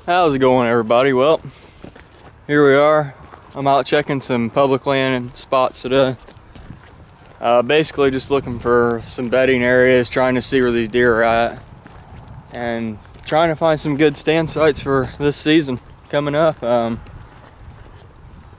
How's it going, everybody? Well, here we are. I'm out checking some public land spots today. Basically just looking for some bedding areas, trying to see where these deer are at, and trying to find some good stand sites for this season coming up.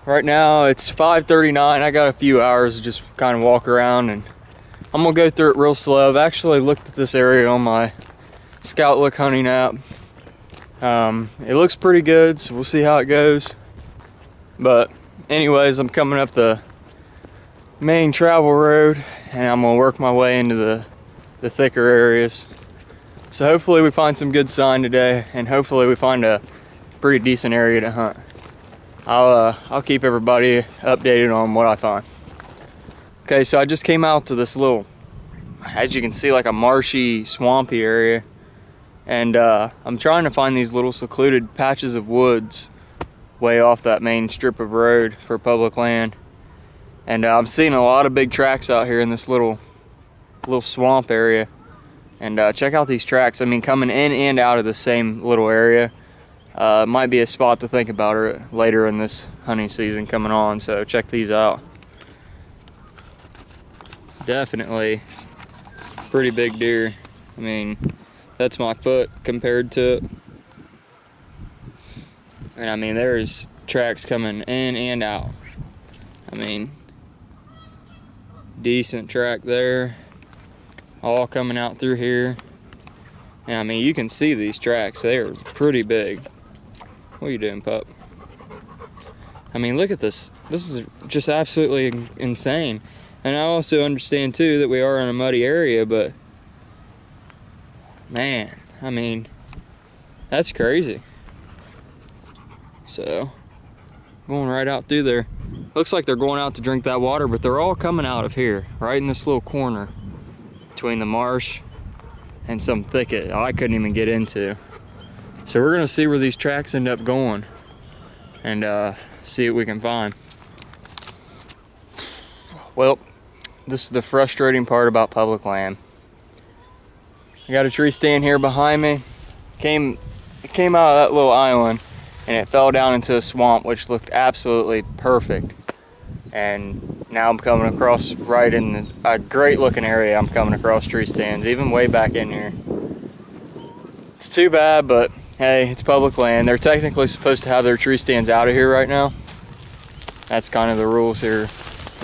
Right now it's 5:39. I got a few hours to just kind of walk around, and I'm gonna go through it real slow. I've actually looked at this area on my Scout Look hunting app. It looks pretty good, so we'll see how it goes. But anyways, I'm coming up the main travel road, and I'm gonna work my way into the thicker areas. So hopefully we find some good sign today, and hopefully we find a pretty decent area to hunt. I'll keep everybody updated on what I find. Okay, so I just came out to this little, as you can see, like a marshy, swampy area. And I'm trying to find these little secluded patches of woods way off that main strip of road for public land. And I'm seeing a lot of big tracks out here in this little swamp area. And check out these tracks. I mean, coming in and out of the same little area. Might be a spot to think about later in this hunting season coming on. So check these out. Definitely pretty big deer. I mean, that's my foot compared to it. And I mean, there's tracks coming in and out. I mean, decent track there, all coming out through here. And I mean, you can see these tracks, they're pretty big. What are you doing, pup? I mean, look at this. This is just absolutely insane. And I also understand too that we are in a muddy area, but man, I mean, that's crazy. So, going right out through there. Looks like they're going out to drink that water, but they're all coming out of here, right in this little corner between the marsh and some thicket I couldn't even get into. So we're gonna see where these tracks end up going and see what we can find. Well, this is the frustrating part about public land. I got a tree stand here behind me. It came out of that little island and it fell down into a swamp, which looked absolutely perfect. And now I'm coming across right in a great looking area. I'm coming across tree stands, even way back in here. It's too bad, but hey, it's public land. They're technically supposed to have their tree stands out of here right now. That's kind of the rules here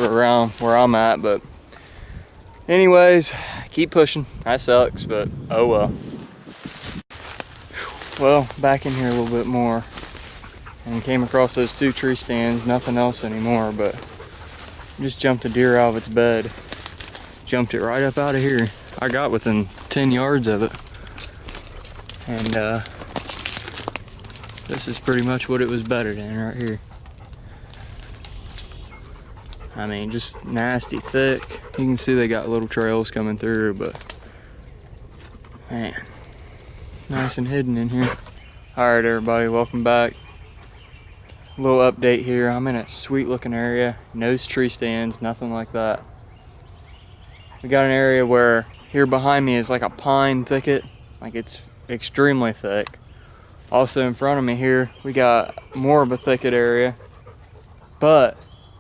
around where I'm at, but anyways, keep pushing. That sucks, but oh well. Well, back in here a little bit more, and came across those two tree stands. Nothing else anymore, but just jumped a deer out of its bed. Jumped it right up out of here. I got within 10 yards of it, and this is pretty much what it was bedded in right here. I mean, just nasty thick. You can see they got little trails coming through, but man, nice and hidden in here. All right, everybody, welcome back. A little update here. I'm in a sweet looking area. No tree stands, nothing like that. We got an area where here behind me is like a pine thicket. Like, it's extremely thick. Also in front of me here, we got more of a thicket area. But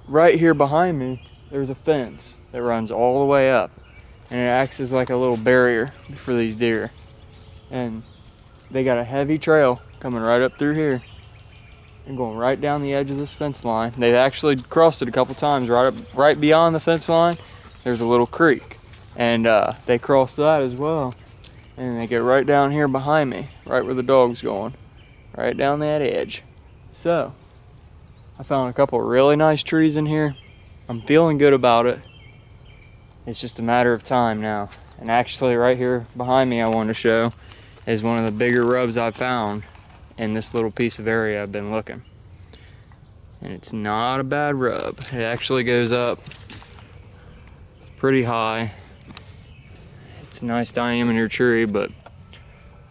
right here behind me, there's a fence that runs all the way up, and it acts as like a little barrier for these deer. And they got a heavy trail coming right up through here and going right down the edge of this fence line. They've actually crossed it a couple times. Right beyond the fence line, there's a little creek, and they crossed that as well. And they get right down here behind me, right where the dog's going, right down that edge. So I found a couple of really nice trees in here. I'm feeling good about it. It's just a matter of time now. And actually right here behind me I wanted to show is one of the bigger rubs I've found in this little piece of area I've been looking. And it's not a bad rub. It actually goes up pretty high. It's a nice diameter tree, but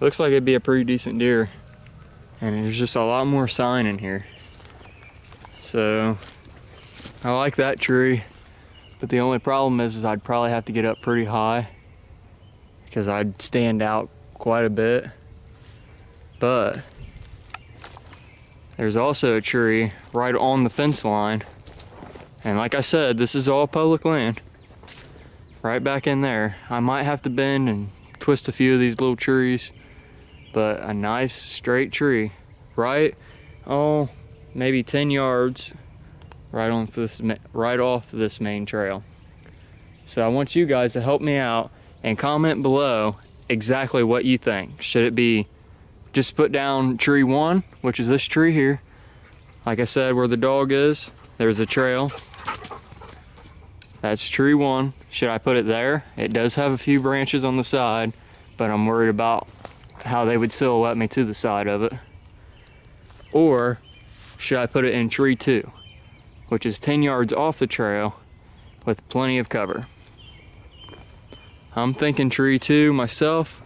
looks like it'd be a pretty decent deer. And there's just a lot more sign in here. So I like that tree, but the only problem is I'd probably have to get up pretty high because I'd stand out quite a bit. But there's also a tree right on the fence line. And like I said, this is all public land. Right back in there. I might have to bend and twist a few of these little trees, but a nice straight tree right, oh, maybe 10 yards right off this main trail. So I want you guys to help me out and comment below exactly what you think. Should it be just put down tree 1, which is this tree here? Like I said, where the dog is, there's a trail. That's tree 1. Should I put it there? It does have a few branches on the side, but I'm worried about how they would silhouette me to the side of it. Or should I put it in tree 2, which is 10 yards off the trail with plenty of cover? I'm thinking tree 2 myself,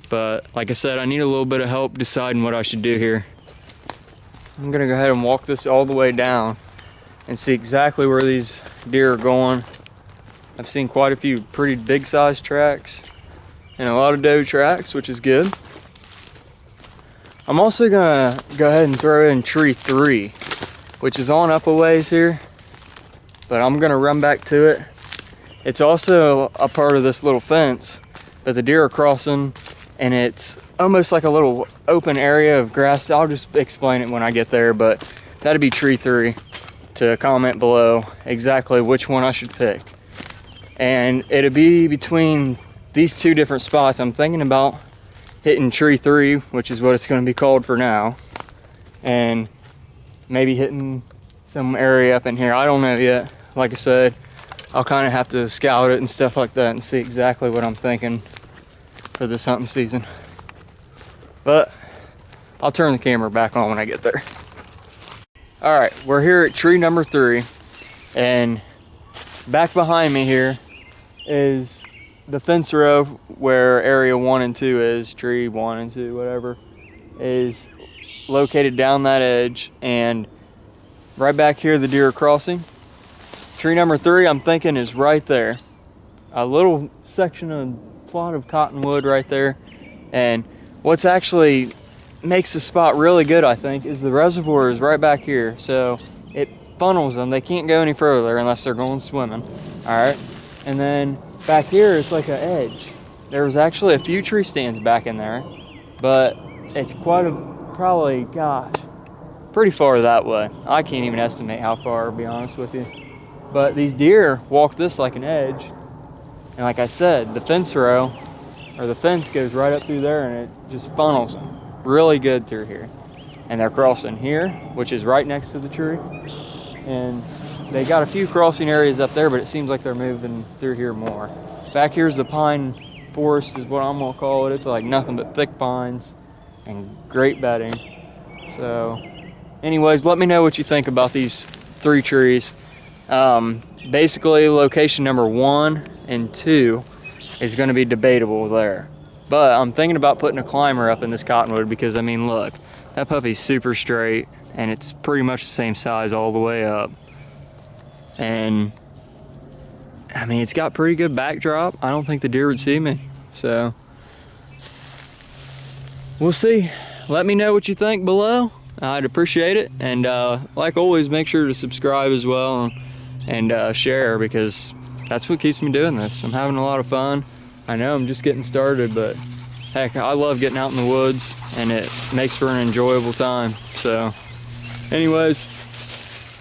but like I said, I need a little bit of help deciding what I should do here. I'm gonna go ahead and walk this all the way down and see exactly where these deer are going. I've seen quite a few pretty big sized tracks and a lot of doe tracks, which is good. I'm also gonna go ahead and throw in tree 3, which is on up a ways here, but I'm gonna run back to it. It's also a part of this little fence, but the deer are crossing and it's almost like a little open area of grass. I'll just explain it when I get there, but that'd be tree 3. To comment below exactly which one I should pick. And it'll be between these 2 different spots. I'm thinking about hitting tree 3, which is what it's going to be called for now, and maybe hitting some area up in here. I don't know yet. Like I said, I'll kind of have to scout it and stuff like that and see exactly what I'm thinking for this hunting season. But I'll turn the camera back on when I get there. All right, we're here at tree number 3, and back behind me here is the fence row where area 1 and 2 is. Tree 1 and 2, whatever, is located down that edge, and right back here the deer are crossing. Tree number 3, I'm thinking, is right there. A little section of plot of cottonwood right there, and what's actually makes the spot really good, I think, is the reservoir is right back here, so it funnels them. They can't go any further unless they're going swimming. All right, and then back here it's like an edge. There was actually a few tree stands back in there, but it's probably, gosh, pretty far that way. I can't even estimate how far, to be honest with you. But these deer walk this like an edge, and like I said, the fence row or the fence goes right up through there, and it just funnels them really good through here. And they're crossing here, which is right next to the tree, and they got a few crossing areas up there, but it seems like they're moving through here more. Back here's the pine forest is what I'm gonna call it. It's like nothing but thick pines and great bedding. So anyways, let me know what you think about these 3 trees. Basically location number 1 and 2 is going to be debatable there, but I'm thinking about putting a climber up in this cottonwood because, I mean, look, that puppy's super straight and it's pretty much the same size all the way up, and I mean, it's got pretty good backdrop. I don't think the deer would see me, so we'll see. Let me know what you think below. I'd appreciate it, and like always, make sure to subscribe as well and share, because that's what keeps me doing this. I'm having a lot of fun. I know I'm just getting started, but heck, I love getting out in the woods, and it makes for an enjoyable time. So anyways,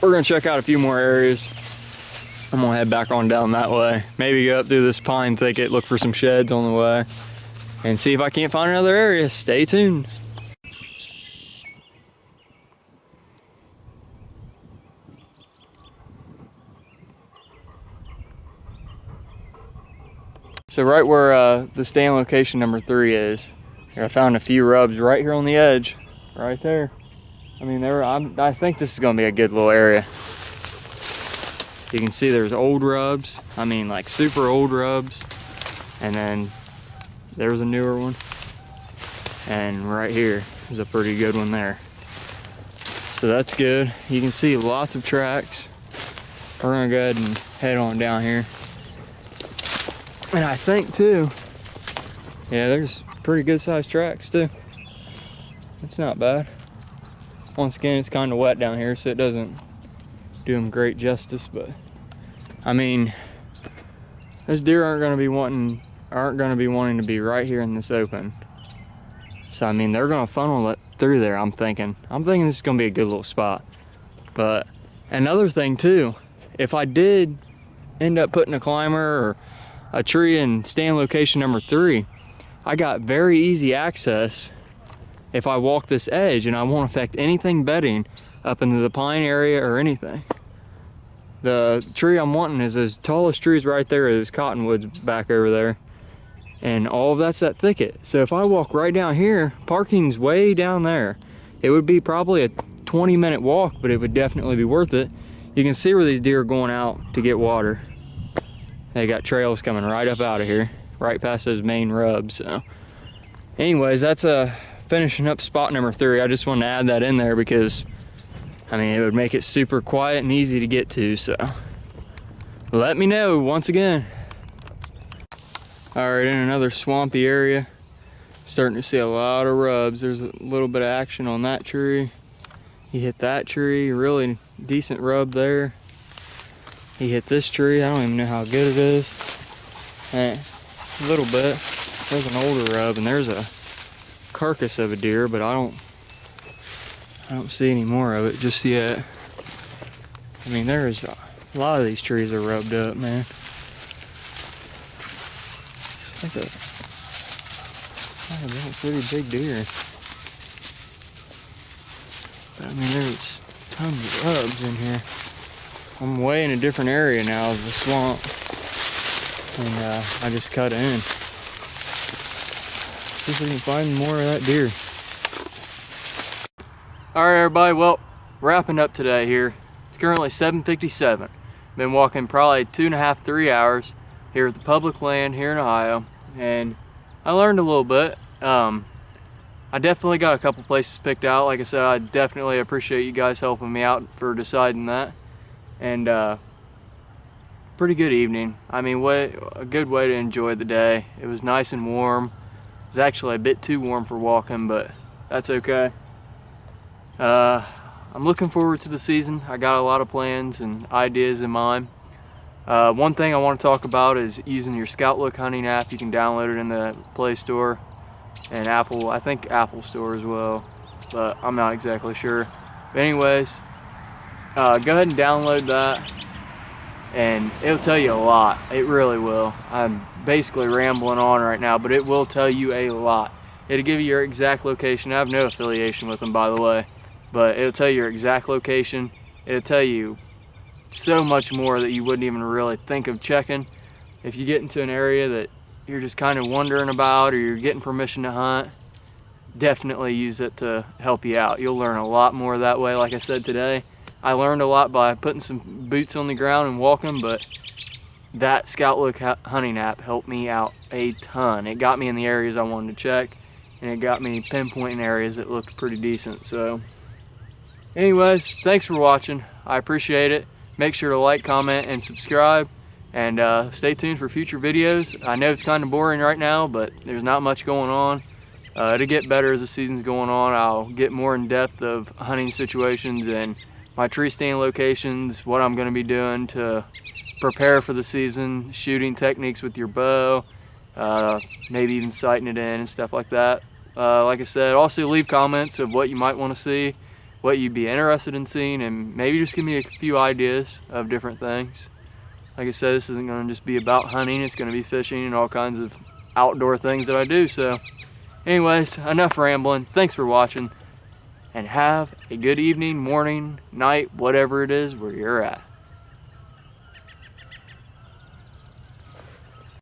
we're gonna check out a few more areas. I'm gonna head back on down that way, maybe go up through this pine thicket, look for some sheds on the way, and see if I can't find another area. Stay tuned. So right where the stand location number 3 is, here I found a few rubs right here on the edge, right there. I mean, I think this is gonna be a good little area. You can see there's old rubs, I mean like super old rubs, and then there's a newer one, and right here is a pretty good one there. So that's good. You can see lots of tracks. We're gonna go ahead and head on down here. And I think too, yeah, there's pretty good sized tracks too. It's not bad. Once again, it's kind of wet down here, so it doesn't do them great justice. But I mean, those deer aren't going to be wanting to be right here in this open. So I mean, they're going to funnel it through there. I'm thinking this is going to be a good little spot. But another thing too, if I did end up putting a climber or a tree in stand location number 3, I got very easy access if I walk this edge and I won't affect anything bedding up into the pine area or anything. The tree I'm wanting is those tallest trees right there, those cottonwoods back over there. And all of that's that thicket. So if I walk right down here, parking's way down there. It would be probably a 20-minute walk, but it would definitely be worth it. You can see where these deer are going out to get water. They got trails coming right up out of here, right past those main rubs. So anyways, that's finishing up spot number 3. I just wanted to add that in there because I mean, it would make it super quiet and easy to get to. So let me know once again. All right, in another swampy area, starting to see a lot of rubs. There's a little bit of action on that tree. He hit that tree, really decent rub there. He hit this tree, I don't even know how good it is. A little bit. There's an older rub, and there's a carcass of a deer, but I don't see any more of it just yet. I mean, there's a lot of these trees are rubbed up, man. It's like a pretty big deer. But I mean, there's tons of rubs in here. I'm way in a different area now of the swamp, and I just cut in. See if we can find more of that deer. All right, everybody. Well, wrapping up today here. It's currently 7:57. Been walking probably 2.5 to 3 hours here at the public land here in Ohio, and I learned a little bit. I definitely got a couple places picked out. Like I said, I definitely appreciate you guys helping me out for deciding that. And pretty good evening. I mean, a good way to enjoy the day. It was nice and warm. It was actually a bit too warm for walking, but that's okay. I'm looking forward to the season. I got a lot of plans and ideas in mind. One thing I want to talk about is using your Scout Look hunting app. You can download it in the Play Store and Apple, I think Apple Store as well, but I'm not exactly sure. But anyways, go ahead and download that, and it'll tell you a lot. It really will. I'm basically rambling on right now, but it will tell you a lot. It'll give you your exact location. I have no affiliation with them, by the way, but it'll tell you your exact location. It'll tell you so much more that you wouldn't even really think of checking. If you get into an area that you're just kind of wondering about, or you're getting permission to hunt, definitely use it to help you out. You'll learn a lot more that way. Like I said today, I learned a lot by putting some boots on the ground and walking, but that Scout Look hunting app helped me out a ton. It got me in the areas I wanted to check, and it got me pinpointing areas that looked pretty decent. So anyways, thanks for watching. I appreciate it. Make sure to like, comment, and subscribe, and stay tuned for future videos. I know it's kind of boring right now, but there's not much going on. It'll get better as the season's going on. I'll get more in depth of hunting situations and my tree stand locations, what I'm going to be doing to prepare for the season, shooting techniques with your bow, maybe even sighting it in and stuff like that. Like I said, also leave comments of what you might want to see, what you'd be interested in seeing, and maybe just give me a few ideas of different things. Like I said, this isn't going to just be about hunting. It's going to be fishing and all kinds of outdoor things that I do. So anyways, enough rambling. Thanks for watching, and have a good evening, morning, night, whatever it is where you're at.